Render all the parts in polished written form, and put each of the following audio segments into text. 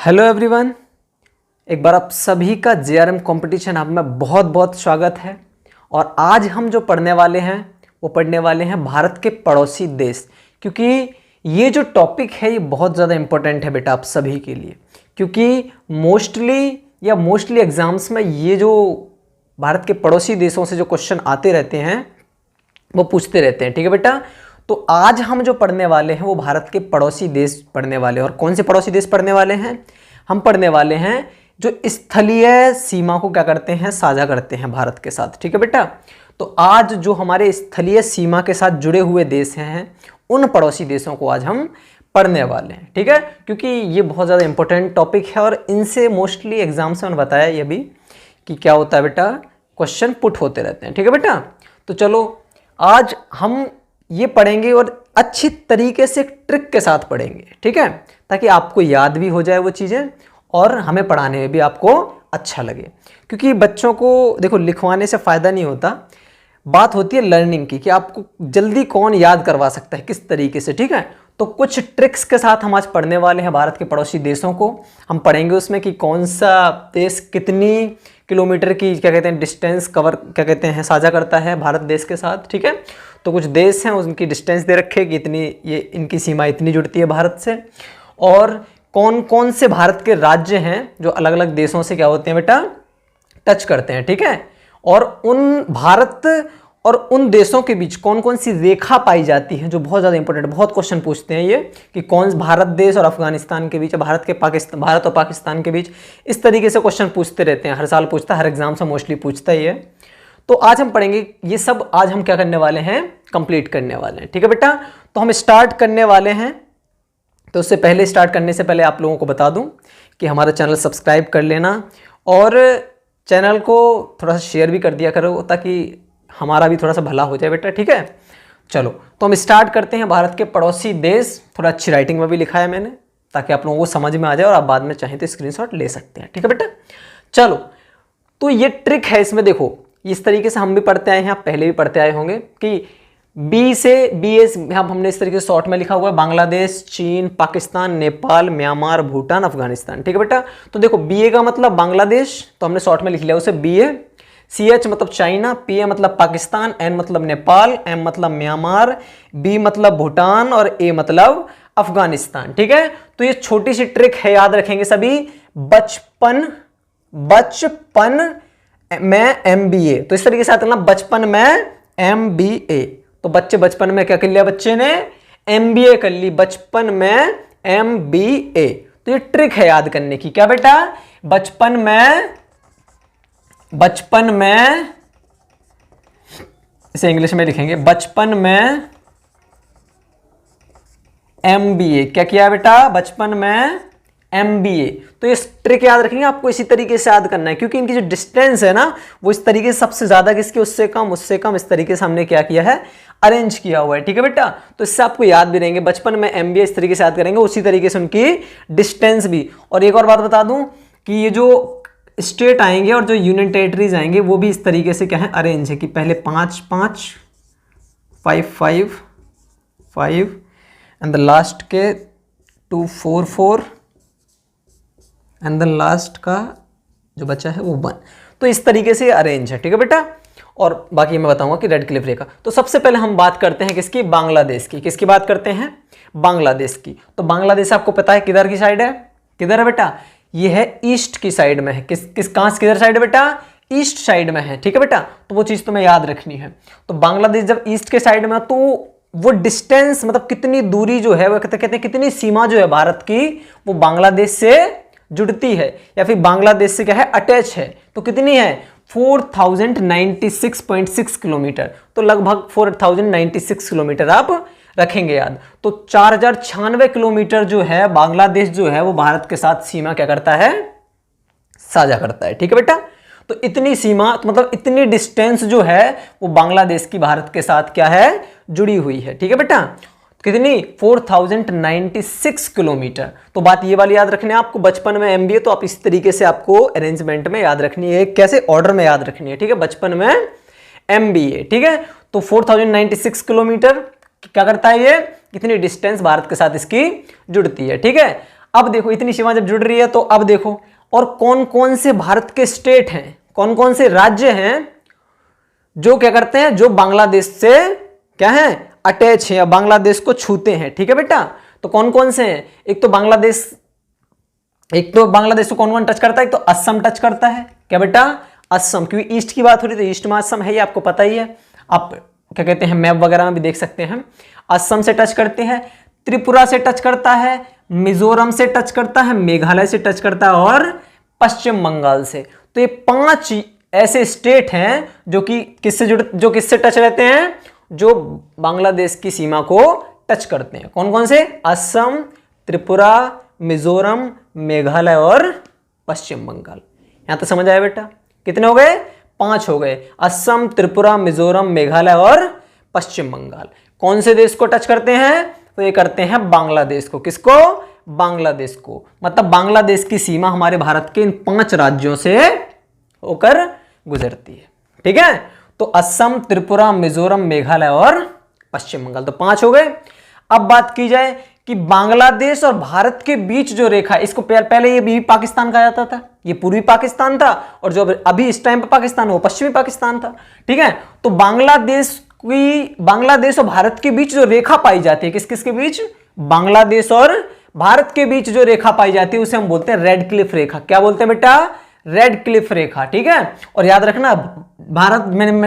Hello everyone, एक बार आप सभी का जेआरएम कंपटीशन हब में बहुत बहुत स्वागत है। और आज हम जो पढ़ने वाले हैं वो पढ़ने वाले हैं भारत के पड़ोसी देश, क्योंकि ये जो टॉपिक है ये बहुत ज़्यादा इम्पोर्टेंट है बेटा आप सभी के लिए, क्योंकि मोस्टली एग्जाम्स में ये जो भारत के पड़ोसी देशों से जो क्वेश्चन आते रहते हैं वो पूछते रहते हैं। ठीक है बेटा, तो आज हम जो पढ़ने वाले हैं वो भारत के पड़ोसी देश पढ़ने वाले हैं। और कौन से पड़ोसी देश पढ़ने वाले हैं? हम पढ़ने वाले हैं जो स्थलीय सीमा को क्या करते हैं, साझा करते हैं भारत के साथ। ठीक है बेटा, तो आज जो हमारे स्थलीय सीमा के साथ जुड़े हुए देश हैं उन पड़ोसी देशों को आज हम पढ़ने वाले हैं। ठीक है, क्योंकि ये बहुत ज़्यादा इंपॉर्टेंट टॉपिक है और इनसे मोस्टली एग्जाम्स में बताया ये भी कि क्या होता है बेटा, क्वेश्चन पुट होते रहते हैं। ठीक है बेटा, तो चलो आज हम ये पढ़ेंगे और अच्छी तरीके से ट्रिक के साथ पढ़ेंगे। ठीक है, ताकि आपको याद भी हो जाए वो चीज़ें और हमें पढ़ाने में भी आपको अच्छा लगे। क्योंकि बच्चों को देखो लिखवाने से फ़ायदा नहीं होता, बात होती है लर्निंग की, कि आपको जल्दी कौन याद करवा सकता है किस तरीके से। ठीक है, तो कुछ ट्रिक्स के साथ हम आज पढ़ने वाले हैं भारत के पड़ोसी देशों को। हम पढ़ेंगे उसमें कि कौन सा देश कितनी किलोमीटर की क्या कहते हैं डिस्टेंस कवर क्या कहते हैं साझा करता है भारत देश के साथ। ठीक है, तो कुछ देश हैं उनकी डिस्टेंस दे रखे कि इतनी ये इनकी सीमा इतनी जुड़ती है भारत से, और कौन कौन से भारत के राज्य हैं जो अलग अलग देशों से क्या होते हैं बेटा टच करते हैं। ठीक है, और उन भारत और उन देशों के बीच कौन कौन सी रेखा पाई जाती है, जो बहुत ज़्यादा इंपॉर्टेंट, बहुत क्वेश्चन पूछते हैं ये कि कौन भारत देश और अफगानिस्तान के बीच, भारत और पाकिस्तान के बीच, इस तरीके से क्वेश्चन पूछते रहते हैं। हर साल पूछता है, हर एग्जाम से मोस्टली पूछता ही है। तो आज हम पढ़ेंगे ये सब, आज हम क्या करने वाले हैं, कंप्लीट करने वाले हैं। ठीक है बेटा, तो हम स्टार्ट करने वाले हैं। तो उससे पहले, स्टार्ट करने से पहले आप लोगों को बता दूं कि हमारा चैनल सब्सक्राइब कर लेना और चैनल को थोड़ा सा शेयर भी कर दिया करो, ताकि हमारा भी थोड़ा सा भला हो जाए बेटा। ठीक है, चलो तो हम स्टार्ट करते हैं। भारत के पड़ोसी देश, थोड़ा अच्छी राइटिंग में भी लिखा है मैंने, ताकि आप लोगों को समझ में आ जाए और आप बाद में चाहें तो स्क्रीनशॉट ले सकते हैं। ठीक है बेटा, चलो तो ये ट्रिक है इसमें, देखो इस तरीके से हम भी पढ़ते आए हैं, आप पहले भी पढ़ते आए होंगे कि बी से बी एस, हमने इस तरीके से शॉर्ट में लिखा हुआ है बांग्लादेश, चीन, पाकिस्तान, नेपाल, म्यांमार, भूटान, अफगानिस्तान। ठीक है बेटा, तो देखो बी ए का मतलब बांग्लादेश, तो हमने शॉर्ट में लिख लिया उसे बी ए। सी एच मतलब चाइना, पी ए मतलब पाकिस्तान, एन मतलब नेपाल, एम मतलब म्यांमार, बी मतलब भूटान और ए मतलब अफगानिस्तान। ठीक है, तो ये छोटी सी ट्रिक है, याद रखेंगे सभी। बचपन में MBA, तो इस तरीके से आता है ना, बचपन में MBA, तो बच्चे बचपन में क्या कर लिया, बच्चे ने MBA कर ली, बचपन में MBA। तो ये ट्रिक है याद करने की, क्या बेटा, बचपन में इसे इंग्लिश में लिखेंगे, बचपन में MBA, क्या किया बेटा, बचपन में MBA। तो ये ट्रिक याद रखेंगे, आपको इसी तरीके से याद करना है, क्योंकि इनकी जो डिस्टेंस है ना वो इस तरीके से सबसे ज्यादा किसकी, उससे कम, इस तरीके से हमने क्या किया है, अरेंज किया हुआ है। ठीक है बेटा, तो इससे आपको याद भी रहेंगे, बचपन में MBA इस तरीके से याद करेंगे, उसी तरीके से उनकी डिस्टेंस भी। और एक और बात बता दूं कि ये जो स्टेट आएंगे और जो यूनियन टेरिटरीज आएंगे वो भी इस तरीके से क्या है, अरेंज है, कि पहले 5-5, 5-5 एंड द लास्ट के 2-4-4 एंड द लास्ट का जो बचा है वो 1। तो इस तरीके से अरेंज है। ठीक है बेटा, और बाकी मैं बताऊंगा कि रेड क्लिफ रेखा। तो सबसे पहले हम बात करते हैं किसकी, बांग्लादेश की। किसकी बात करते हैं, बांग्लादेश की। तो बांग्लादेश आपको पता है किधर की साइड है, किधर है बेटा, ये है ईस्ट की साइड में है। किधर साइड है बेटा, ईस्ट साइड में है। ठीक है बेटा, तो वो चीज तुम्हें याद रखनी है। तो बांग्लादेश जब ईस्ट के साइड में, तो वो डिस्टेंस मतलब कितनी दूरी जो है, वो कहते हैं कितनी सीमा जो है भारत की, वो बांग्लादेश से जुड़ती है या फिर बांग्लादेश से क्या है, अटैच है। तो कितनी है, 4096.6 किलोमीटर। तो लगभग 4096 किलोमीटर आप रखेंगे याद। तो 4096 किलोमीटर जो है बांग्लादेश जो है वो भारत के साथ सीमा क्या करता है, साझा करता है। ठीक है बेटा, तो इतनी सीमा, तो मतलब इतनी डिस्टेंस जो है वो बांग्लादेश की भारत के साथ क्या है, जुड़ी हुई है। ठीक है बेटा, कितनी, 4096 किलोमीटर। तो बात ये वाली याद रखनी है आपको, बचपन में MBA, तो आप इस तरीके से आपको अरेंजमेंट में याद रखनी है, कैसे ऑर्डर में याद रखनी है। ठीक है, बचपन में MBA। ठीक है, तो 4096 किलोमीटर क्या करता है, ये कितनी डिस्टेंस भारत के साथ इसकी जुड़ती है। ठीक है, अब देखो इतनी सीमा जब जुड़ रही है तो अब देखो और कौन कौन से भारत के स्टेट हैं, कौन कौन से राज्य हैं जो क्या करते हैं, जो बांग्लादेश से क्या है अटैच है या बांग्लादेश को छूते हैं। ठीक है बेटा, तो कौन कौन से हैं, एक तो बांग्लादेश को कौन कौन टच करता है, एक तो असम टच करता है। क्या बेटा, असम, क्योंकि ईस्ट की बात हो रही है तो ईस्ट में असम है, ये आपको पता ही है, आप क्या कहते हैं मैप वगैरह में भी देख सकते हैं। असम से टच करते हैं, त्रिपुरा से टच करता है, मिजोरम से टच करता है, मेघालय से टच करता है और पश्चिम बंगाल से। तो ये 5 ऐसे स्टेट हैं जो कि किससे टच रहते हैं, जो बांग्लादेश की सीमा को टच करते हैं। कौन कौन से, असम, त्रिपुरा, मिजोरम, मेघालय और पश्चिम बंगाल। यहां तो समझ आया बेटा, कितने हो गए, 5 हो गए, असम, त्रिपुरा, मिजोरम, मेघालय और पश्चिम बंगाल। कौन से देश को टच करते हैं, तो ये करते हैं बांग्लादेश को। किसको, बांग्लादेश को, मतलब बांग्लादेश की सीमा हमारे भारत के इन 5 राज्यों से होकर गुजरती है। ठीक है, तो असम, त्रिपुरा, मिजोरम, मेघालय और पश्चिम बंगाल, तो 5 हो गए। अब बात की जाए कि बांग्लादेश और भारत के बीच जो रेखा, इसको पहले ये भी पाकिस्तान कहा जाता था, ये पूर्वी पाकिस्तान था, और जो अभी इस टाइम पे पाकिस्तान वो पश्चिमी पाकिस्तान था। ठीक है, तो बांग्लादेश और भारत के बीच जो रेखा पाई जाती है, किस किस के बीच, बांग्लादेश और भारत के बीच जो रेखा पाई जाती है उसे हम बोलते हैं रेड क्लिफ रेखा। क्या बोलते हैं बेटा, रेड क्लिफ रेखा। ठीक है, और याद रखना भारत,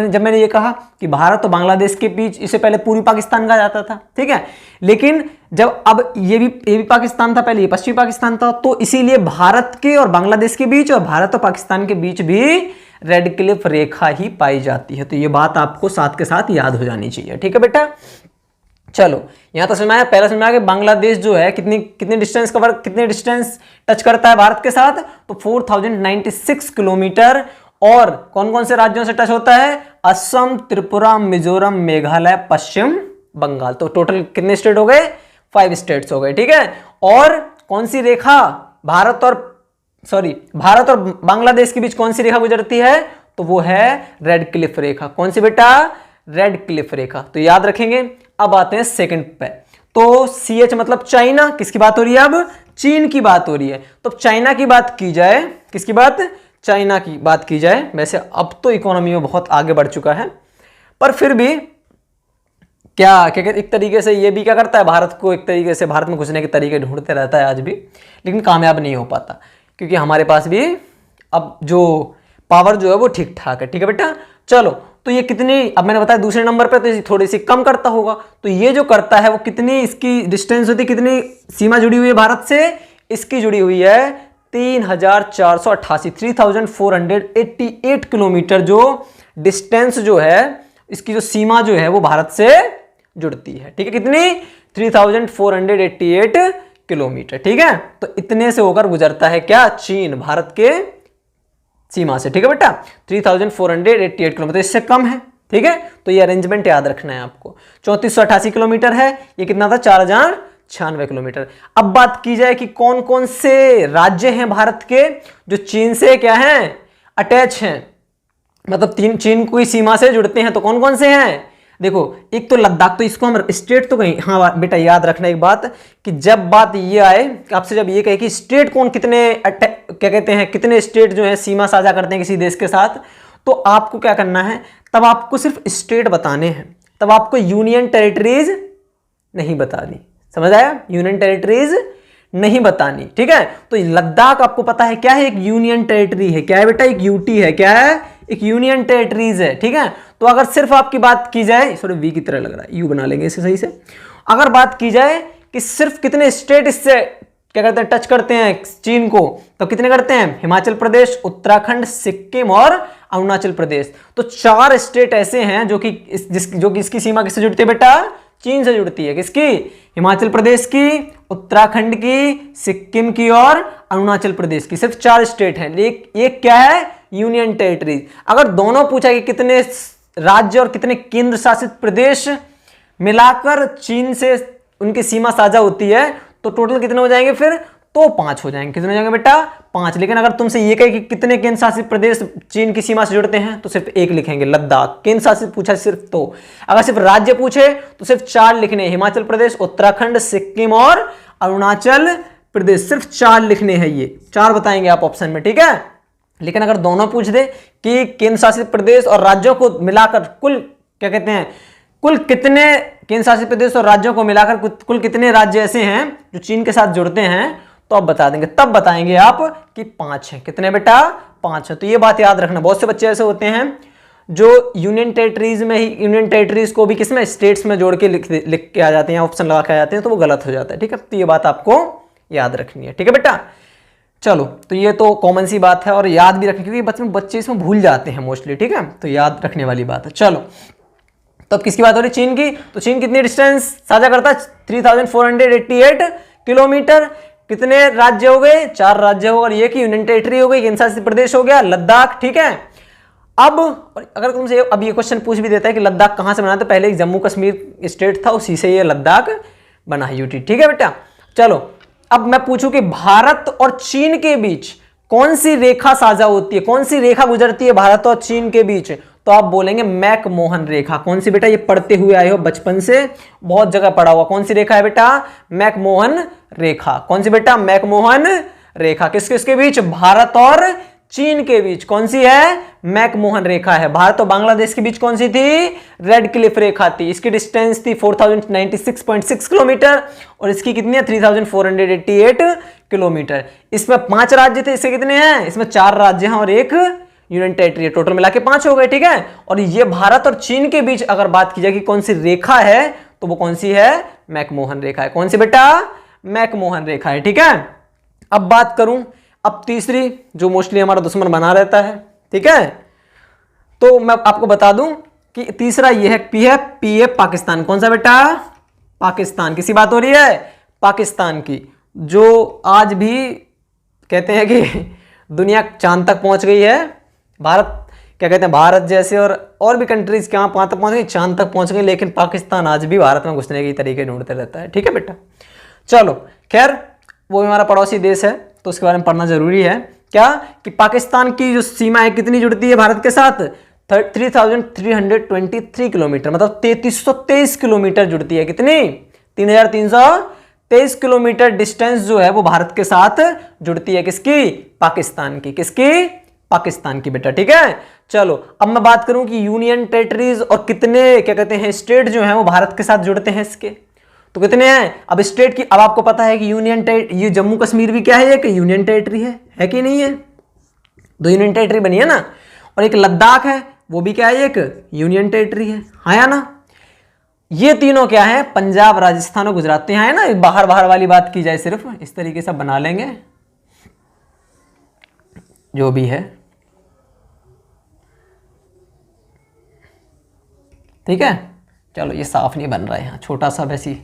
जब मैंने ये कहा कि भारत और बांग्लादेश के बीच, इसे पहले पूर्वी पाकिस्तान कहा जाता था। ठीक है, लेकिन जब अब ये भी पाकिस्तान था, पहले ये पश्चिमी पाकिस्तान था, तो इसीलिए भारत के और बांग्लादेश के बीच और भारत और पाकिस्तान के बीच भी रेड क्लिफ रेखा ही पाई जाती है। तो ये बात आपको साथ के साथ याद हो जानी चाहिए। ठीक है बेटा, चलो यहां तो समझ में आया, पहला समझ में आया कि बांग्लादेश जो है कितने डिस्टेंस टच करता है भारत के साथ, तो 4096 किलोमीटर। और कौन कौन से राज्यों से टच होता है, असम, त्रिपुरा, मिजोरम, मेघालय, पश्चिम बंगाल। तो टोटल कितने स्टेट हो गए, 5 स्टेट्स हो गए। ठीक है, और कौन सी रेखा भारत और बांग्लादेश के बीच कौन सी रेखा गुजरती है, तो वो है रेड क्लिफ रेखा। कौन सी बेटा, रेड क्लिफ रेखा। तो याद रखेंगे। अब आते हैं सेकंड पे, तो CH मतलब चाइना, किसकी बात हो रही है, अब चीन की बात हो रही है। तो चाइना की बात की जाए, किसकी बात, चाइना की बात की जाए। वैसे अब तो इकोनॉमी में बहुत आगे बढ़ चुका है, पर फिर भी क्या एक तरीके से ये भी क्या करता है, भारत को एक तरीके से भारत में घुसने के तरीके ढूंढते रहता है आज भी, लेकिन कामयाब नहीं हो पाता, क्योंकि हमारे पास भी अब जो पावर जो है वो ठीक ठाक है। ठीक है बेटा, चलो तो ये कितनी, अब मैंने बताया दूसरे नंबर पे, तो थोड़ी सी कम करता होगा, तो ये जो करता है वो कितनी इसकी डिस्टेंस होती है, कितनी सीमा जुड़ी हुई है भारत से, इसकी जुड़ी हुई है 3488 किलोमीटर जो डिस्टेंस जो है, इसकी जो सीमा जो है वो भारत से जुड़ती है। ठीक है, कितनी, 3488 किलोमीटर। ठीक है, तो इतने से होकर गुजरता है क्या, चीन भारत के सीमा से। ठीक है बेटा, 3488 किलोमीटर, इससे कम है। ठीक है, तो ये अरेंजमेंट याद रखना है आपको। 3488 किलोमीटर है, ये कितना था, 4096 किलोमीटर। अब बात की जाए कि कौन कौन से राज्य हैं भारत के जो चीन से क्या हैं, अटैच हैं, मतलब चीन की सीमा से जुड़ते हैं, तो कौन कौन से हैं, देखो एक तो लद्दाख, तो इसको हम स्टेट तो कहीं, हाँ बेटा याद रखना एक बात, कि जब बात ये आए, आपसे जब ये कहे कि स्टेट कौन कितने क्या कहते हैं, कितने स्टेट जो है सीमा साझा करते हैं किसी देश के साथ, तो आपको क्या करना है, तब आपको सिर्फ स्टेट बताने हैं, तब आपको यूनियन टेरिटरीज नहीं बतानी। समझ आया, यूनियन टेरिटरीज नहीं बतानी। ठीक है, तो लद्दाख आपको पता है क्या है, एक यूनियन टेरिटरी है। क्या है बेटा, एक यूटी है। क्या है, एक यूनियन टेरिटरीज है। ठीक है, तो अगर सिर्फ आपकी बात की जाए, सॉरी वी की तरह लग रहा है, यू बना लेंगे इसे सही से। अगर बात की जाए कि सिर्फ कितने स्टेट इससे क्या करते हैं, टच करते हैं चीन को, तो कितने करते हैं, हिमाचल प्रदेश, उत्तराखंड, सिक्किम और अरुणाचल प्रदेश। तो 4 स्टेट ऐसे हैं जो कि इसकी सीमा किससे जुड़ती है बेटा, चीन से जुड़ती है। किसकी, हिमाचल प्रदेश की, उत्तराखंड की, सिक्किम की और अरुणाचल प्रदेश की। सिर्फ 4 स्टेट हैं। एक क्या है, यूनियन टेरिटरीज। अगर दोनों पूछा कि कितने राज्य और कितने केंद्र शासित प्रदेश मिलाकर चीन से उनकी सीमा साझा होती है, तो टोटल कितने हो जाएंगे फिर, तो 5 हो जाएंगे। कितने हो जाएंगे बेटा, 5। लेकिन अगर तुमसे ये कहे कि कितने केंद्र शासित प्रदेश चीन की सीमा से जुड़ते हैं, तो सिर्फ 1 लिखेंगे, लद्दाख। केंद्र शासित पूछा सिर्फ, तो अगर सिर्फ राज्य पूछे तो सिर्फ 4 लिखने, हिमाचल प्रदेश, उत्तराखंड, सिक्किम और अरुणाचल प्रदेश, सिर्फ 4 लिखने हैं, ये 4 बताएंगे आप ऑप्शन में, ठीक है। लेकिन अगर दोनों पूछ दे कि केंद्र शासित प्रदेश और राज्यों को मिलाकर कुल क्या कहते हैं, कुल कितने केंद्र शासित प्रदेश और राज्यों को मिलाकर कुल कितने राज्य ऐसे हैं जो चीन के साथ जुड़ते हैं, तो आप बता देंगे, तब बताएंगे आप कि 5 हैं। कितने बेटा? 5 है। तो ये बात याद रखना। बहुत से बच्चे ऐसे होते हैं जो यूनियन टेरिटरीज में ही, यूनियन टेरिटरीज को भी किसमें, स्टेट्स में जोड़ के लिख के आ जाते हैं, ऑप्शन लगा के आ जाते हैं, तो वो गलत हो जाता है, ठीक है। तो ये बात आपको याद रखनी है, ठीक है बेटा। चलो, तो ये तो कॉमन सी बात है और याद भी रखनी, क्योंकि बच्चे इसमें भूल जाते हैं मोस्टली, ठीक है। तो याद रखने वाली बात है। चलो, तो अब किसकी बात हो रही? चीन की। तो चीन कितनी डिस्टेंस साझा करता है? 3488 किलोमीटर। कितने राज्य हो गए? 4 राज्य हो, और ये की यूनियन टेरिटरी हो गई, केंद्र शासित प्रदेश हो गया लद्दाख, ठीक है। अब अगर तुमसे अब ये क्वेश्चन पूछ भी देता है कि लद्दाख कहां से बना, तो पहले एक जम्मू कश्मीर स्टेट था, उसी से ये लद्दाख बना है, यूटी, ठीक है बेटा। चलो, अब मैं पूछूं कि भारत और चीन के बीच कौन सी रेखा साझा होती है, कौन सी रेखा गुजरती है भारत और चीन के बीच, तो आप बोलेंगे मैकमोहन रेखा। कौन सी बेटा? ये पढ़ते हुए आए हो बचपन से, बहुत जगह पढ़ा हुआ। कौन सी रेखा है बेटा? मैकमोहन रेखा। कौन सी बेटा? मैकमोहन रेखा। किस किसके बीच? भारत और चीन के बीच। कौन सी है? मैकमोहन रेखा है। भारत और बांग्लादेश के बीच कौन सी थी? रेड क्लिफ रेखा थी। इसकी डिस्टेंस थी 4096.6 किलोमीटर, और इसकी कितनी है? 3488 किलोमीटर। इसमें 5 राज्य थे, इसके कितने हैं? इसमें 4 राज्य हैं और एक यूनियन टेरिटरी है, टोटल मिला के 5 हो गए, ठीक है। और ये भारत और चीन के बीच अगर बात की जाए कि कौन सी रेखा है, तो वो कौन सी है? मैकमोहन रेखा है। कौन सी बेटा? मैकमोहन रेखा है, ठीक है। अब बात करूं, अब तीसरी जो मोस्टली हमारा दुश्मन बना रहता है, ठीक है, तो मैं आपको बता दूं कि तीसरा ये है, पी है पाकिस्तान। कौन सा बेटा? पाकिस्तान। किसी बात हो रही है? पाकिस्तान की, जो आज भी कहते हैं कि दुनिया चांद तक पहुंच गई है। भारत क्या कहते हैं, भारत जैसे और भी कंट्रीज कहां तक पहुंच गई? चांद तक पहुंच गई, लेकिन पाकिस्तान आज भी भारत में घुसने के तरीके ढूंढते रहता है, ठीक है बेटा। चलो, खैर वो हमारा पड़ोसी देश है, तो उसके बारे में पढ़ना जरूरी है। क्या कि पाकिस्तान की जो सीमा है कितनी जुड़ती है भारत के साथ? 3323 किलोमीटर, मतलब 3323 किलोमीटर जुड़ती है। कितनी? 3323 किलोमीटर डिस्टेंस जो है वो भारत के साथ जुड़ती है। किसकी? पाकिस्तान की। किसकी? पाकिस्तान की बेटा, ठीक है। चलो, अब मैं बात करूं कि यूनियन टेरिटरीज और कितने क्या कहते हैं स्टेट जो हैं वो भारत के साथ जुड़ते हैं इसके, तो कितने हैं? अब स्टेट की, अब आपको पता है कि ये जम्मू कश्मीर भी क्या है? एक यूनियन टेरिटरी है कि नहीं है? 2 यूनियन टेरिटरी बनी है ना। और एक लद्दाख है, वो भी क्या है? एक यूनियन टेरिटरी है, हाँ या ना। ये तीनों क्या है? पंजाब, राजस्थान और गुजरात। तो यहाँ है ना, बाहर बाहर वाली बात की जाए, सिर्फ इस तरीके से बना लेंगे जो भी है, ठीक है। चलो, ये साफ नहीं बन रहा है यहाँ, छोटा सा वैसी,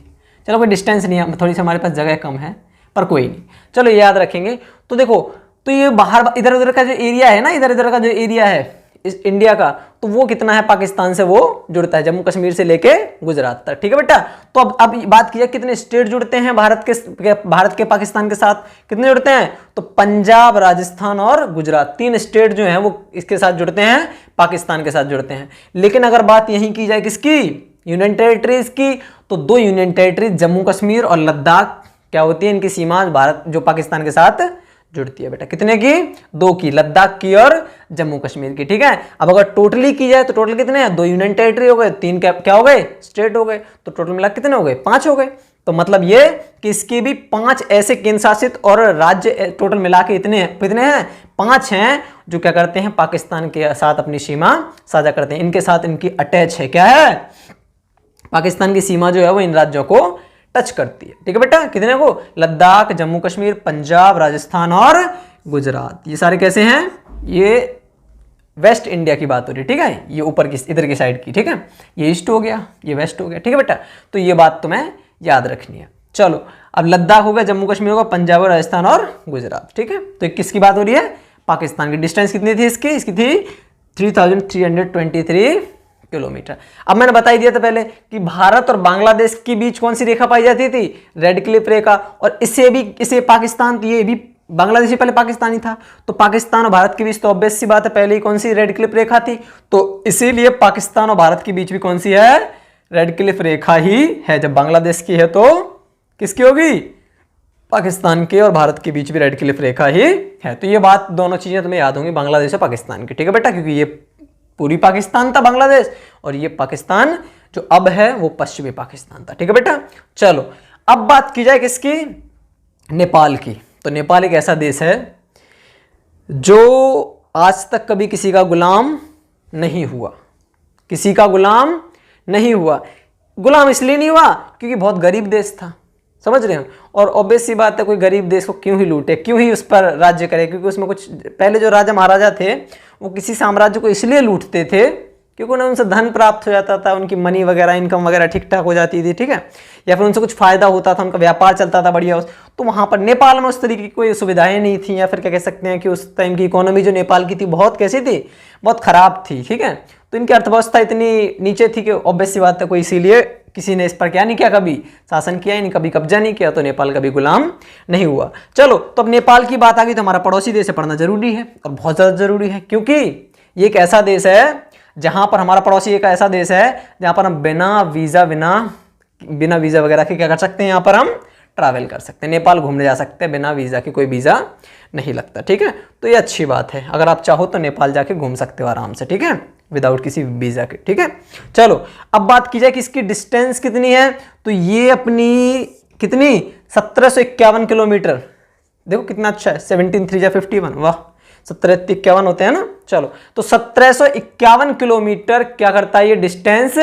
चलो कोई डिस्टेंस नहीं है, थोड़ी सी हमारे पास जगह कम है, पर कोई नहीं, चलो ये याद रखेंगे। तो देखो, तो ये बाहर इधर उधर का जो एरिया है ना, इधर इधर का जो एरिया है इस इंडिया का, तो वो कितना है? पाकिस्तान से वो जुड़ता है, जम्मू कश्मीर से लेके गुजरात तक, ठीक है बेटा। तो अब बात की जाए कितने स्टेट जुड़ते हैं भारत के पाकिस्तान के साथ, कितने जुड़ते हैं? तो पंजाब, राजस्थान और गुजरात, 3 स्टेट जो हैं वो इसके साथ जुड़ते हैं, पाकिस्तान के साथ जुड़ते हैं। लेकिन अगर बात यहीं की जाए किसकी? यूनियन टेरिटरीज की, तो 2 यूनियन टेरिटरीज जम्मू कश्मीर और लद्दाख क्या होती है? इनकी सीमा भारत जो पाकिस्तान के साथ जुड़ती है बेटा। कितने की? 2 की, लद्दाख की और जम्मू कश्मीर की, ठीक है। अब अगर टोटली की जाए तो टोटल कितने हैं? 2 यूनियन टेरिटरी हो गए, 3 क्या हो गए? स्टेट हो गए, तो टोटल मिला कितने हो गए? 5 हो गए। तो मतलब ये कि इसके भी 5 ऐसे केंद्र शासित और राज्य टोटल मिला के कितने हैं? 5 हैं जो क्या करते हैं? पाकिस्तान के साथ अपनी सीमा साझा करते हैं, इनके साथ इनकी अटैच है। क्या है? पाकिस्तान की सीमा जो है वो इन राज्यों को टच करती है, ठीक है बेटा। कितने को? लद्दाख, जम्मू कश्मीर, पंजाब, राजस्थान और गुजरात। ये सारे कैसे हैं? ये वेस्ट इंडिया की बात हो रही है, ठीक है। ये ऊपर की इधर की साइड की, ठीक है। ये ईस्ट हो गया, ये वेस्ट हो गया, ठीक है बेटा। तो ये बात तुम्हें याद रखनी है। चलो, अब लद्दाख हो गया, जम्मू कश्मीर होगा, पंजाब और राजस्थान और गुजरात, ठीक है। तो किसकी बात हो रही है? पाकिस्तान की। डिस्टेंस कितनी थी इसकी थी 3323 किलोमीटर। अब मैंने बता ही दिया था पहले कि भारत और बांग्लादेश के बीच कौन सी रेखा पाई जाती थी? रेड क्लिफ रेखा। और इसे पाकिस्तान, ये भी बांग्लादेश से पहले पाकिस्तानी था, तो पाकिस्तान और भारत के बीच तो ऑब्वियस सी बात है पहले ही कौन सी रेड क्लिफ रेखा थी, तो इसीलिए पाकिस्तान और भारत के बीच भी कौन सी है? रेड क्लिफ रेखा ही है। जब बांग्लादेश की है तो किसकी होगी? पाकिस्तान के और भारत के बीच भी रेड क्लिफ रेखा ही है। तो ये बात, दोनों चीजें तुम्हें याद होंगी, बांग्लादेश और पाकिस्तान की, ठीक है बेटा, क्योंकि ये पूरी पाकिस्तान था बांग्लादेश, और ये पाकिस्तान जो अब है वो पश्चिमी पाकिस्तान था, ठीक है बेटा। चलो अब बात की जाए किसकी, नेपाल की। तो नेपाल एक ऐसा देश है जो आज तक कभी किसी का गुलाम नहीं हुआ, किसी का गुलाम नहीं हुआ। गुलाम इसलिए नहीं हुआ क्योंकि बहुत गरीब देश था, समझ रहे हो, और ऑब्वियस सी बात है, कोई गरीब देश को क्यों ही लूटे, क्यों ही उस पर राज्य करे, क्योंकि उसमें कुछ पहले जो राजा महाराजा थे वो किसी साम्राज्य को इसलिए लूटते थे क्योंकि उन्हें उनसे धन प्राप्त हो जाता था, उनकी मनी वगैरह इनकम वगैरह ठीक ठाक हो जाती थी, ठीक है, या फिर उनसे कुछ फायदा होता था, उनका व्यापार चलता था बढ़िया। तो वहाँ पर नेपाल में उस तरीके की कोई सुविधाएं नहीं थी, या फिर क्या कह सकते हैं कि उस टाइम की इकोनॉमी जो नेपाल की थी बहुत कैसी थी, बहुत खराब थी, ठीक है। तो इनकी अर्थव्यवस्था इतनी नीचे थी कि ऑब्वियस सी बात है, कोई इसीलिए किसी ने इस पर क्या नहीं किया, कभी शासन किया ही नहीं, कभी कब्जा नहीं किया, तो नेपाल कभी गुलाम नहीं हुआ। चलो, तो अब नेपाल की बात आ गई तो हमारा पड़ोसी देश है, पढ़ना जरूरी है और बहुत ज़्यादा जरूरी है, क्योंकि ये एक ऐसा देश है जहां पर हमारा पड़ोसी एक ऐसा देश है जहां पर हम बिना वीज़ा वगैरह के क्या कर सकते हैं, यहाँ पर हम ट्रैवल कर सकते हैं, नेपाल घूमने जा सकते हैं बिना वीज़ा के, कोई वीज़ा नहीं लगता, ठीक है। तो ये अच्छी बात है, अगर आप चाहो तो नेपाल जाके घूम सकते हो आराम से, ठीक है, विदाउट किसी वीज़ा के, ठीक है। चलो अब बात की जाए कि इसकी डिस्टेंस कितनी है, तो ये अपनी कितनी 1751 किलोमीटर, देखो कितना अच्छा है, 17 3 51, वाह, 1751 होते हैं ना। चलो, तो 1751 किलोमीटर क्या करता है ये डिस्टेंस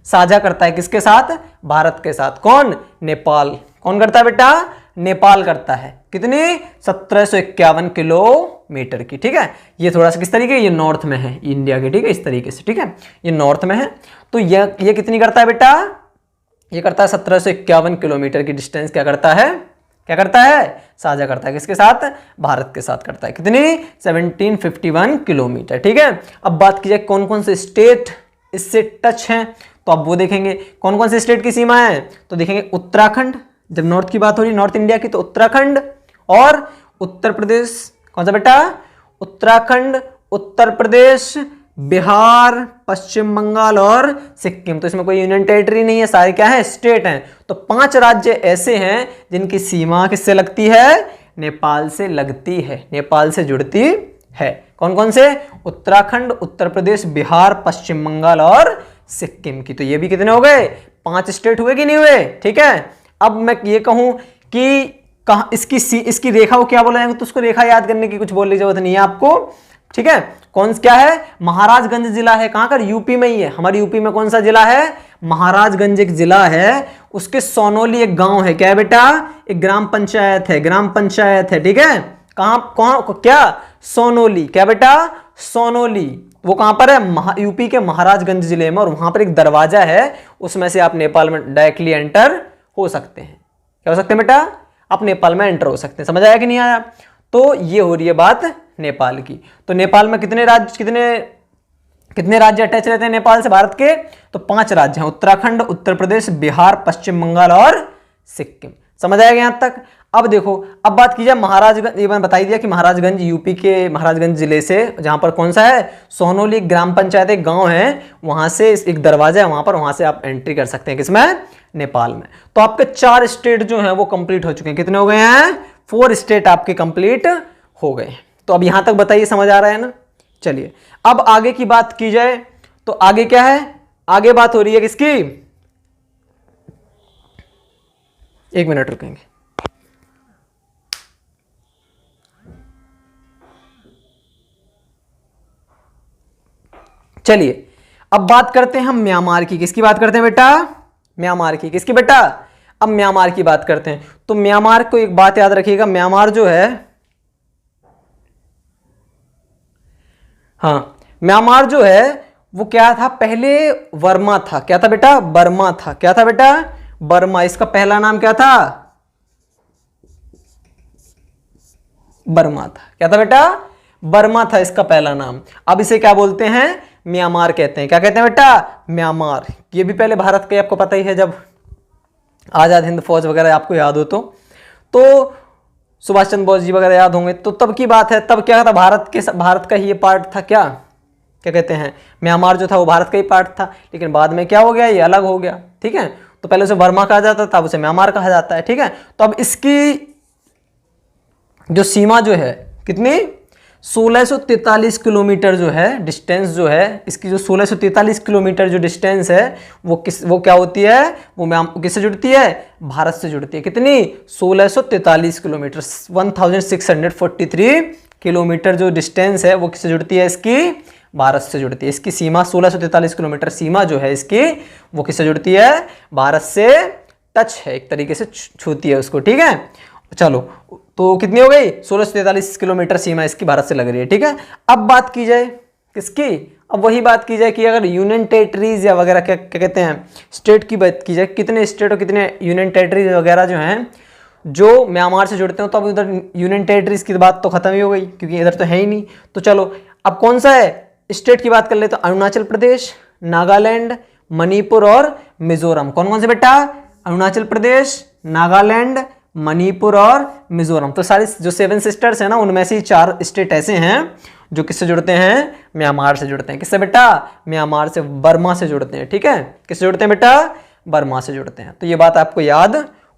साझा करता है, किसके साथ, भारत के साथ। कौन, नेपाल। कौन करता है बेटा, नेपाल करता है। कितनी, 1751 किलोमीटर की, ठीक है। ये थोड़ा सा किस तरीके, ये नॉर्थ में है इंडिया के, ठीक है, इस तरीके से, ठीक है, ये नॉर्थ में है। तो ये कितनी करता है बेटा, ये करता है 1751 किलोमीटर की डिस्टेंस क्या करता है, साझा करता है, किसके साथ, भारत के साथ करता है। कितनी, 1751 किलोमीटर, ठीक है। अब बात की जाए कौन कौन से स्टेट इससे टच हैं, तो अब वो देखेंगे कौन कौन से स्टेट की सीमा है। तो देखेंगे उत्तराखंड, जब नॉर्थ की बात हो रही, नॉर्थ इंडिया की, तो उत्तराखंड और उत्तर प्रदेश। कौन सा बेटा, उत्तराखंड, उत्तर प्रदेश, बिहार, पश्चिम बंगाल और सिक्किम। तो इसमें कोई यूनियन टेरिटरी नहीं है, सारे क्या है, स्टेट हैं। तो 5 राज्य ऐसे हैं जिनकी सीमा किससे लगती है, नेपाल से लगती है, नेपाल से जुड़ती है। कौन कौन से, उत्तराखंड, उत्तर प्रदेश, बिहार, पश्चिम बंगाल और सिक्किम की। तो ये भी कितने हो गए, 5 स्टेट हुए कि नहीं हुए, ठीक है। अब मैं ये कहूं कि कहा इसकी रेखा को क्या बोला जाएगा, तो उसको रेखा याद करने की कुछ बोलने की जरूरत नहीं है आपको, ठीक है। कौन क्या है, महाराजगंज जिला है, कहां का, यूपी में ही है। हमारी यूपी में कौन सा जिला है, महाराजगंज एक जिला है, उसके सोनोली एक गांव है, क्या है बेटा, एक ग्राम पंचायत है, ठीक है। कहां क्या, सोनोली, क्या बेटा, सोनोली। वो कहां पर है, यूपी के महाराजगंज जिले में, और वहां पर एक दरवाजा है, उसमें से आप नेपाल में डायरेक्टली एंटर हो सकते हैं। क्या हो सकते हैं बेटा, आप नेपाल में एंटर हो सकते हैं। समझ आया कि नहीं आया। तो ये हो रही है बात नेपाल की। तो नेपाल में कितने राज्य अटैच रहते हैं नेपाल से, भारत के, तो 5 राज्य हैं, उत्तराखंड, उत्तर प्रदेश, बिहार, पश्चिम बंगाल और सिक्किम। समझ आएगा यहां तक। अब देखो, अब बात की जाए महाराजगंज, ये मैंने बता ही दिया कि महाराजगंज यूपी के महाराजगंज जिले से, जहां पर कौन सा है, सोनोली ग्राम पंचायत एक गांव है, वहां से एक दरवाजा है वहां से आप एंट्री कर सकते हैं, किसमें, नेपाल में। तो आपके 4 स्टेट जो हैं वो कंप्लीट हो चुके हैं। कितने हो गए हैं, 4 स्टेट आपके कंप्लीट हो गए। तो अब यहां तक बताइए, समझ आ रहा है ना। चलिए अब आगे की बात की जाए, तो आगे क्या है, आगे बात हो रही है किसकी, 1 मिनट रुकेंगे। चलिए अब बात करते हैं हम म्यांमार की। किसकी बात करते हैं बेटा, म्यांमार की। किसकी बेटा, अब म्यांमार की बात करते हैं। तो म्यांमार को एक बात याद रखिएगा, म्यांमार जो है, हाँ, म्यांमार जो है वो क्या था, पहले वर्मा था। क्या था बेटा, बर्मा था। क्या था बेटा, बर्मा। इसका पहला नाम क्या था, बर्मा था। क्या था बेटा, बर्मा था इसका पहला नाम। अब इसे क्या बोलते हैं, म्यांमार कहते हैं। क्या कहते हैं बेटा, म्यांमार। ये भी पहले भारत के, आपको पता ही है, जब आजाद हिंद फौज वगैरह आपको याद हो तो सुभाष चंद्र बोस जी वगैरह याद होंगे, तो तब की बात है। तब क्या था, भारत का ही ये पार्ट था। क्या कहते हैं, म्यांमार जो था वो भारत का ही पार्ट था, लेकिन बाद में क्या हो गया, ये अलग हो गया, ठीक है। तो पहले उसे बर्मा कहा जाता था, अब उसे म्यांमार कहा जाता है, ठीक है। तो अब इसकी जो सीमा जो है कितनी 1643 किलोमीटर जो है डिस्टेंस जो है इसकी, जो 1643 किलोमीटर जो डिस्टेंस है वो क्या होती है, वो किससे जुड़ती है, भारत से जुड़ती है। कितनी 1643 किलोमीटर 1643 किलोमीटर जो डिस्टेंस है वो किससे जुड़ती है, इसकी भारत से जुड़ती है। इसकी सीमा 1643 किलोमीटर सीमा जो है इसकी वो किससे जुड़ती है, भारत से टच है, एक तरीके से छूती है उसको। ठीक है, चलो तो कितनी हो गई 1643 किलोमीटर सीमा इसकी भारत से लग रही है। ठीक है, अब बात की जाए किसकी, अब वही बात की जाए कि अगर यूनियन टेरिटरीज या वगैरह क्या कहते हैं स्टेट की बात की जाए, कितने स्टेट और कितने यूनियन टेरिटरीज वगैरह जो हैं जो म्यांमार से जुड़ते हो, तो अब उधर यूनियन टेरिटरीज की बात तो खत्म ही हो गई क्योंकि इधर तो है ही नहीं। तो चलो अब कौन सा है स्टेट की बात कर ले, तो अरुणाचल प्रदेश, नागालैंड, मणिपुर और मिजोरम। कौन कौन से बेटा, अरुणाचल प्रदेश, नागालैंड, मणिपुर और मिजोरम। तो सारी जो 7 सिस्टर्स हैं ना उनमें से 4 स्टेट ऐसे हैं जो किससे जुड़ते हैं, म्यांमार से जुड़ते हैं। किससे बेटा, म्यांमार से, बर्मा से जुड़ते हैं। ठीक है, किससे जुड़ते हैं बेटा, बर्मा से जुड़ते हैं। तो ये बात आपको याद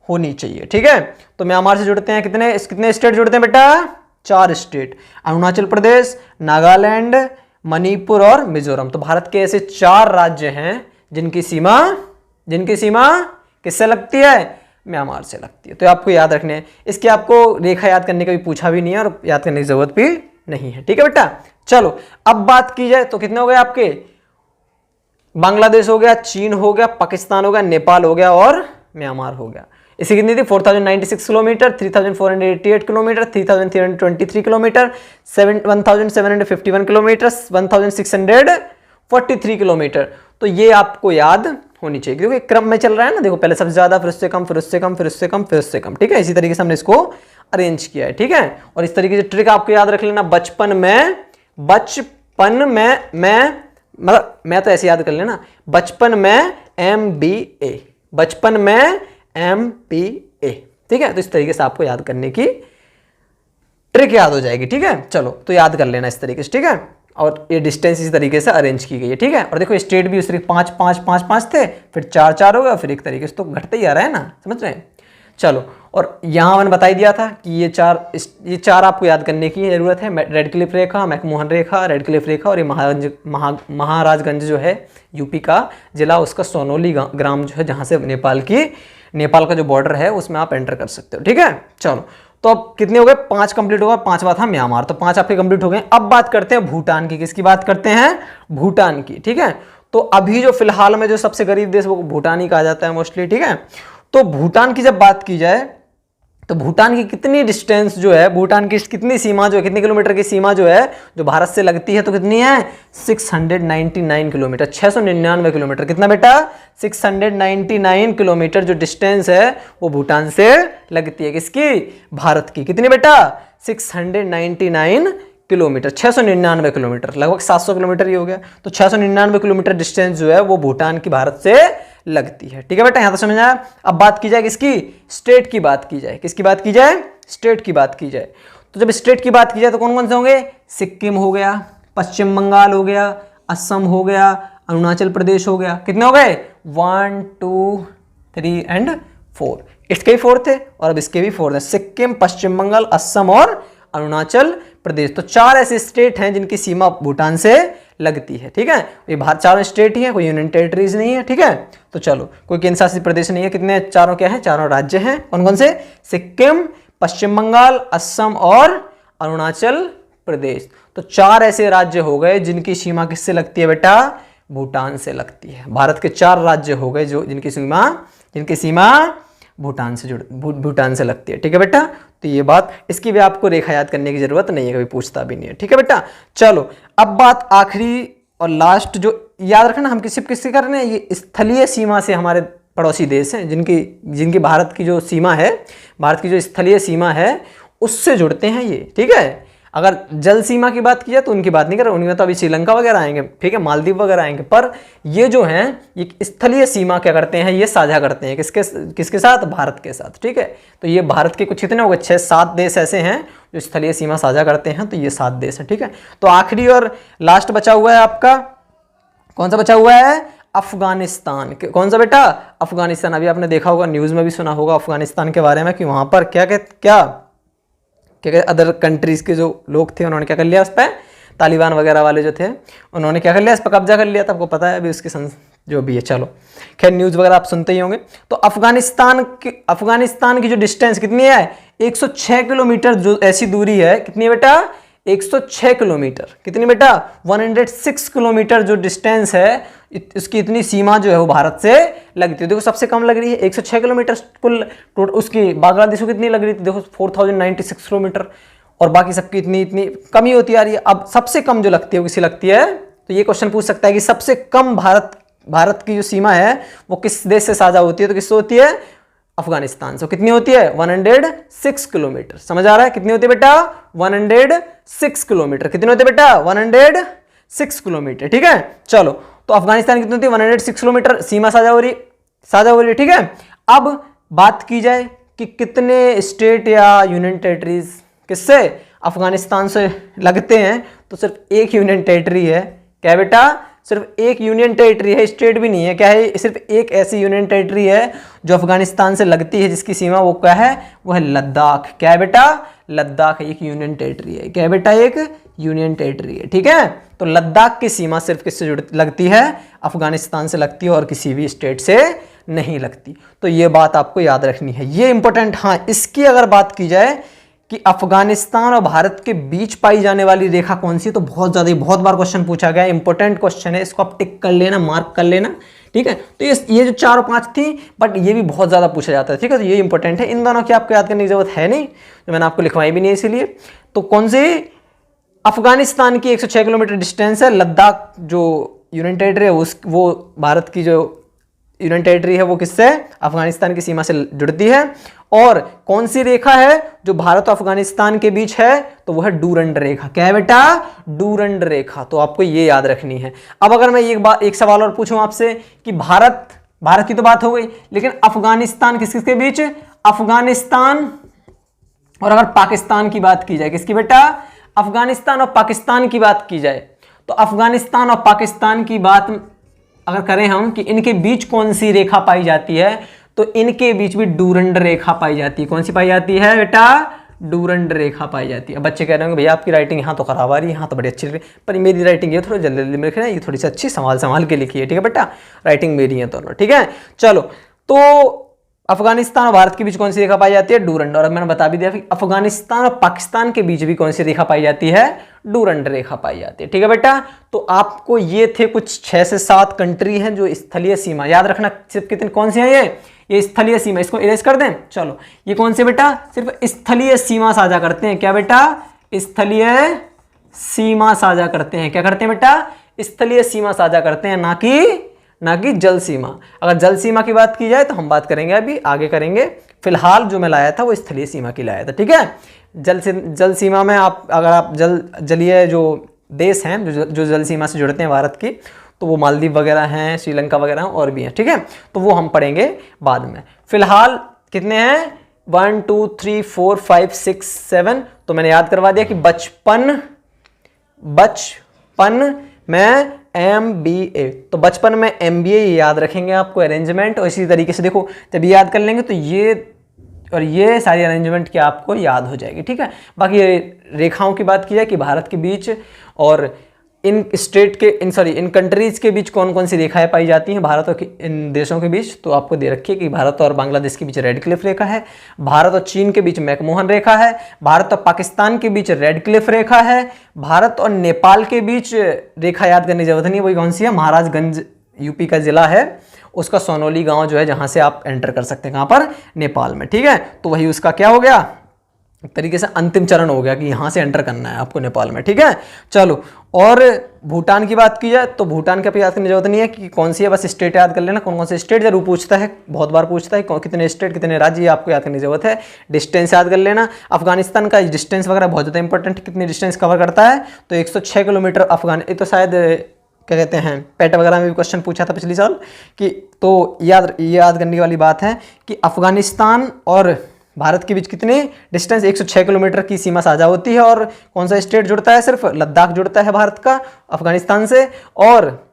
होनी चाहिए। ठीक है, तो म्यांमार से जुड़ते हैं कितने स्टेट जुड़ते हैं बेटा, 4 स्टेट, अरुणाचल प्रदेश, नागालैंड, मणिपुर और मिजोरम। तो भारत के ऐसे 4 राज्य हैं जिनकी सीमा किससे लगती है, म्यांमार से लगती है। तो आपको याद रखने हैं, इसकी आपको रेखा याद करने का भी पूछा भी नहीं है और याद करने की जरूरत भी नहीं है। ठीक है बेटा, चलो अब बात की जाए तो कितने हो गए आपके, बांग्लादेश हो गया, चीन हो गया, पाकिस्तान हो गया, नेपाल हो गया और म्यांमार हो गया। इसी कितनी थी 4096 kilometre, 3488 kilometre, 3323 kilometre, 1751 kilometre, 1643 kilometre. तो ये आपको याद होनी चाहिए क्योंकि क्रम में चल रहा है ना, देखो पहले सबसे ज्यादा, फिर उससे कम, फिर उससे कम, फिर उससे कम, फिर उससे कम। ठीक है, इसी तरीके से हमने इसको अरेंज किया है। ठीक है, और इस तरीके से ट्रिक आपको याद रख लेना, बचपन में मतलब मैं तो ऐसे याद कर लेना, बचपन में MBA, बचपन में MBA। ठीक है, तो इस तरीके से आपको याद करने की ट्रिक याद हो जाएगी। ठीक है, चलो तो याद कर लेना इस तरीके से। ठीक है, और ये डिस्टेंस इस तरीके से अरेंज की गई है। ठीक है, और देखो स्टेट भी उस तरीके 5 5 5 5 थे, फिर 4 4 हो गया, फिर एक तरीके से तो घटते ही आ रहा है ना, समझ रहे हैं। चलो, और यहाँ मैंने बता ही दिया था कि ये चार आपको याद करने की जरूरत है। रेड क्लिफ रेखा, मैकमोहन रेखा, रेड क्लिफ रेखा और ये महाराजगंज जो है यूपी का जिला, उसका सोनोली ग्राम जो है जहाँ से नेपाल का जो बॉर्डर है उसमें आप एंटर कर सकते हो। ठीक है, चलो तो अब कितने हो गए, 5 कंप्लीट होगा, 5वां था म्यांमार, तो 5 आपके कंप्लीट हो गए। अब बात करते हैं भूटान की। किसकी बात करते हैं, भूटान की। ठीक है, तो अभी जो फिलहाल में जो सबसे गरीब देश वो भूटान ही कहा जाता है मोस्टली। ठीक है, तो भूटान की जब बात की जाए तो भूटान की कितनी डिस्टेंस जो है, भूटान की कितनी सीमा जो है, कितने किलोमीटर की सीमा जो है जो भारत से लगती है, तो कितनी है 699 किलोमीटर, 699 किलोमीटर। कितना बेटा, 699 किलोमीटर जो डिस्टेंस है वो भूटान से लगती है। किसकी, भारत की। कितनी बेटा, 699 किलोमीटर, 699 किलोमीटर, लगभग 700 किलोमीटर ही हो गया। तो 699 किलोमीटर डिस्टेंस जो है वो भूटान की भारत से लगती है। ठीक है बेटा, यहां तक समझ आया। अब बात की जाए किसकी, स्टेट की बात की जाए। किसकी बात की जाए, स्टेट की बात की जाए। तो जब स्टेट की बात की जाए तो कौन कौन से होंगे, सिक्किम हो गया, पश्चिम बंगाल हो गया, असम हो गया, अरुणाचल प्रदेश हो गया। कितने हो गए, 1 2 3 एंड 4। इसके भी 4 थे और अब इसके भी 4 थे, सिक्किम, पश्चिम बंगाल, असम और अरुणाचल प्रदेश। तो 4 ऐसे स्टेट हैं जिनकी सीमा भूटान से लगती है। ठीक है, ये भारत 4 स्टेट ही है, कोई यूनियन टेरिटरीज नहीं है। ठीक है, तो चलो कोई केंद्र शासित प्रदेश नहीं है। कितने, चारों क्या है, चारों राज्य हैं। कौन कौन से, सिक्किम, पश्चिम बंगाल, असम और अरुणाचल प्रदेश। तो 4 ऐसे राज्य हो गए जिनकी सीमा किससे लगती है बेटा, भूटान से लगती है। भारत के 4 राज्य हो गए जो जिनकी सीमा भूटान से लगती है। ठीक है बेटा, तो ये बात, इसकी भी आपको रेखा याद करने की जरूरत नहीं है, कभी पूछता भी नहीं है। ठीक है बेटा, चलो अब बात आखिरी और लास्ट जो याद रखना, हम किससे कर रहे हैं, ये स्थलीय सीमा से हमारे पड़ोसी देश हैं जिनकी भारत की जो सीमा है, भारत की जो स्थलीय सीमा है उससे जुड़ते हैं ये। ठीक है, अगर जल सीमा की बात की जाए तो उनकी बात नहीं कर रहे, उनमें तो अभी श्रीलंका वगैरह आएंगे, ठीक है, मालदीव वगैरह आएंगे, पर ये जो हैं ये स्थलीय सीमा क्या करते हैं, ये साझा करते हैं किसके साथ, भारत के साथ। ठीक है, तो ये भारत के कुछ कितने हो गए, 6-7 देश ऐसे हैं जो स्थलीय सीमा साझा करते हैं, तो ये 7 देश हैं। ठीक है, तो आखिरी और लास्ट बचा हुआ है आपका, कौन सा बचा हुआ है, अफगानिस्तान। कौन सा बेटा, अफगानिस्तान। अभी आपने देखा होगा, न्यूज में भी सुना होगा अफगानिस्तान के बारे में कि वहां पर क्या क्या कहते अदर कंट्रीज के जो लोग थे उन्होंने क्या कर लिया उस पर, तालिबान वगैरह वाले जो थे उन्होंने क्या कर लिया, इस पर कब्जा कर लिया था। आपको पता है अभी उसकी जो भी है। चलो खैर न्यूज़ वगैरह आप सुनते ही होंगे। तो अफगानिस्तान की जो डिस्टेंस कितनी है, 106 किलोमीटर जो ऐसी दूरी है, कितनी है बेटा, 106 किलोमीटर। कितनी बेटा, 106 किलोमीटर जो डिस्टेंस है, उसकी इतनी सीमा जो है वो भारत से लगती है। देखो सबसे कम लग रही है 106 किलोमीटर, कुल उसकी बांग्लादेश को कितनी लग रही थी, देखो 4096 किलोमीटर, और बाकी सबकी इतनी कमी होती आ रही है। अब सबसे कम जो लगती है वो किसी लगती है, तो ये क्वेश्चन पूछ सकता है कि सबसे कम भारत की जो सीमा है वो किस देश से साझा होती है, तो किससे होती है, अफगानिस्तान से। कितनी होती है, 106 किलोमीटर। समझ आ रहा है, कितनी होती है बेटा, 106 किलोमीटर। कितनी होती है बेटा, 106 किलोमीटर। ठीक है, चलो तो अफगानिस्तान कितनी होती है, 106 किलोमीटर सीमा साझा हो रही है। ठीक है, अब बात की जाए कि कितने स्टेट या यूनियन टेरिटरीज किससे, अफगानिस्तान से लगते हैं, तो सिर्फ एक यूनियन टेरिटरी है। क्या है बेटा, सिर्फ एक यूनियन टेरिटरी है, स्टेट भी नहीं है। क्या है, सिर्फ एक ऐसी यूनियन टेरिटरी है जो अफगानिस्तान से लगती है, जिसकी सीमा वो क्या है, वो है लद्दाख। क्या है बेटा, लद्दाख एक यूनियन टेरिटरी है। क्या है बेटा, एक यूनियन टेरिटरी है। ठीक है, तो लद्दाख की सीमा सिर्फ किससे लगती है, अफगानिस्तान से लगती है, और किसी भी स्टेट से नहीं लगती। तो ये बात आपको याद रखनी है, ये इंपॉर्टेंट। हाँ, इसकी अगर बात की जाए कि अफगानिस्तान और भारत के बीच पाई जाने वाली रेखा कौन सी है, तो बहुत बार क्वेश्चन पूछा गया, इंपॉर्टेंट क्वेश्चन है, इसको आप टिक कर लेना, मार्क कर लेना। ठीक है, तो ये जो 4 और 5 थी, बट ये भी बहुत ज्यादा पूछा जाता है। ठीक है, तो ये इंपॉर्टेंट है, इन दोनों की आपको याद करने की जरूरत है नहीं, तो मैंने आपको लिखवाई भी नहीं इसीलिए। तो कौन सी, अफगानिस्तान की 106 किलोमीटर डिस्टेंस है, लद्दाख जो यूनियन टेरिटरी है वो भारत की जो यूनियन टेरिटरी है वो किससे, अफगानिस्तान की सीमा से जुड़ती है। और कौन सी रेखा है जो भारत और अफगानिस्तान के बीच है, तो वो है डूरंड रेखा। क्या है बेटा, डूरंड रेखा। तो आपको ये याद रखनी है। अब अगर मैं एक सवाल और पूछूं आपसे कि भारत की तो बात हो गई, लेकिन अफगानिस्तान किसके बीच, अफगानिस्तान और अगर पाकिस्तान की बात की जाए, किसकी बेटा, अफगानिस्तान और पाकिस्तान की बात की जाए, तो अफगानिस्तान और पाकिस्तान की बात अगर करें हम कि इनके बीच कौन सी रेखा पाई जाती है, तो इनके बीच भी डूरंड रेखा पाई जाती है। कौन सी पाई जाती है बेटा, डूरंड रेखा पाई जाती है। अब बच्चे कह रहे होंगे भैया आपकी राइटिंग यहाँ तो खराब आ रही है, यहाँ तो बड़ी अच्छी लिख रही है, पर मेरी राइटिंग ये थोड़ी जल्दी जल्दी में लिख रहे हैं, ये थोड़ी सी अच्छी संभाल के लिखी है। ठीक है बेटा, राइटिंग मेरी है दोनों। ठीक है, चलो तो अफगानिस्तान और भारत के बीच कौन सी रेखा पाई जाती है, डूरंड। और मैंने बता भी दिया कि अफगानिस्तान और पाकिस्तान के बीच भी कौन सी रेखा पाई जाती है, डूरंड रेखा पाई जाती है। ठीक है बेटा, तो आपको ये थे कुछ 6 से 7 कंट्री हैं जो स्थलीय सीमा, याद रखना सिर्फ कितनी कौन सी है, ये स्थलीय सीमा, इसको इरेज कर दें। चलो ये कौन से बेटा, सिर्फ स्थलीय सीमा साझा करते हैं। क्या बेटा, स्थलीय सीमा साझा करते हैं। क्या करते हैं बेटा, स्थलीय सीमा साझा करते हैं, ना कि जल सीमा। अगर जल सीमा की बात की जाए तो हम बात करेंगे, अभी आगे करेंगे। फिलहाल जो मैं लाया था वो स्थलीय सीमा की लाया था। ठीक है, जल सीमा में अगर आप जलीय जो देश हैं जो जल सीमा से जुड़ते हैं भारत की, तो वो मालदीव वगैरह हैं, श्रीलंका वगैरह हैं, और भी हैं। ठीक है, तो वो हम पढ़ेंगे बाद में। फिलहाल कितने हैं, 1 2 3 4 5 6 7। तो मैंने याद करवा दिया कि बचपन में MBA, तो बचपन में MBA याद रखेंगे आपको, अरेंजमेंट। और इसी तरीके से देखो जब ये याद कर लेंगे तो ये और ये सारी अरेंजमेंट क्या आपको याद हो जाएगी। ठीक है, बाकी रेखाओं की बात की जाए कि भारत के बीच और इन कंट्रीज के बीच कौन कौन सी रेखाएं पाई जाती हैं भारत और इन देशों के बीच, तो आपको दे रखी है कि भारत और बांग्लादेश के बीच रेड क्लिफ रेखा है, भारत और चीन के बीच मैकमोहन रेखा है, भारत और पाकिस्तान के बीच रेड क्लिफ रेखा है, भारत और नेपाल के बीच रेखा याद करने की जरूरत नहीं है, वही कौन सी है, महाराजगंज यूपी का जिला है, उसका सोनौली गांव जो है जहां से आप एंटर कर सकते हैं, कहां पर, नेपाल में। ठीक है, तो वही उसका क्या हो गया, एक तरीके से अंतिम चरण हो गया कि यहां से एंटर करना है आपको नेपाल में। ठीक है, चलो। और भूटान की बात की जाए तो भूटान का याद करने की जरूरत नहीं है कि कौन सी है, बस स्टेट याद कर लेना, कौन कौन से स्टेट जरूर पूछता है, बहुत बार पूछता है कितने स्टेट कितने राज्य, आपको याद करने की जरूरत है। डिस्टेंस याद कर लेना, अफगानिस्तान का डिस्टेंस वगैरह बहुत ज़्यादा इंपॉर्टेंट, कितनी डिस्टेंस कवर करता है, तो 106 किलोमीटर ये तो शायद क्या कहते हैं पेट वगैरह में भी क्वेश्चन पूछा था पिछले साल कि, तो याद करने वाली बात है कि अफगानिस्तान और भारत के बीच कितनी डिस्टेंस, 106 किलोमीटर की सीमा साझा होती है। और कौन सा स्टेट जुड़ता है, सिर्फ लद्दाख जुड़ता है भारत का अफगानिस्तान से। और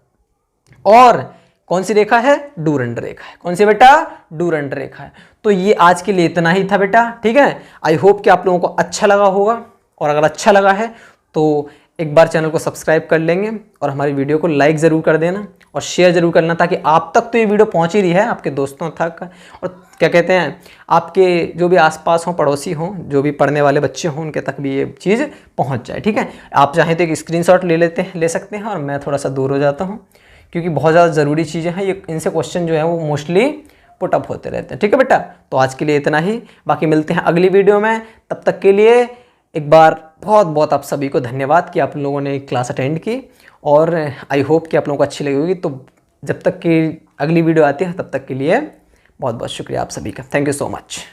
कौन सी रेखा है? डूरंड रेखा है। कौन सी बेटा? डूरंड रेखा है। तो ये आज के लिए इतना ही था बेटा, ठीक है। आई होप कि आप लोगों को अच्छा लगा होगा, और अगर अच्छा लगा है तो एक बार चैनल को सब्सक्राइब कर लेंगे और हमारी वीडियो को लाइक ज़रूर कर देना और शेयर ज़रूर करना, ताकि आप तक तो ये वीडियो पहुंच ही रही है, आपके दोस्तों तक, और क्या कहते हैं, आपके जो भी आसपास हों, पड़ोसी हों, जो भी पढ़ने वाले बच्चे हों, उनके तक भी ये चीज़ पहुंच जाए, ठीक है। आप चाहें तो एक स्क्रीनशॉट ले सकते हैं, और मैं थोड़ा सा दूर हो जाता हूँ क्योंकि बहुत ज़्यादा ज़रूरी चीज़ें हैं ये। इनसे क्वेश्चन जो है वो मोस्टली पुट अप होते रहते हैं, ठीक है बेटा। तो आज के लिए इतना ही, बाकी मिलते हैं अगली वीडियो में। तब तक के लिए एक बार बहुत बहुत आप सभी को धन्यवाद कि आप लोगों ने क्लास अटेंड की, और आई होप कि आप लोगों को अच्छी लगी होगी। तो जब तक कि अगली वीडियो आती है तब तक के लिए बहुत बहुत शुक्रिया आप सभी का। Thank you so much.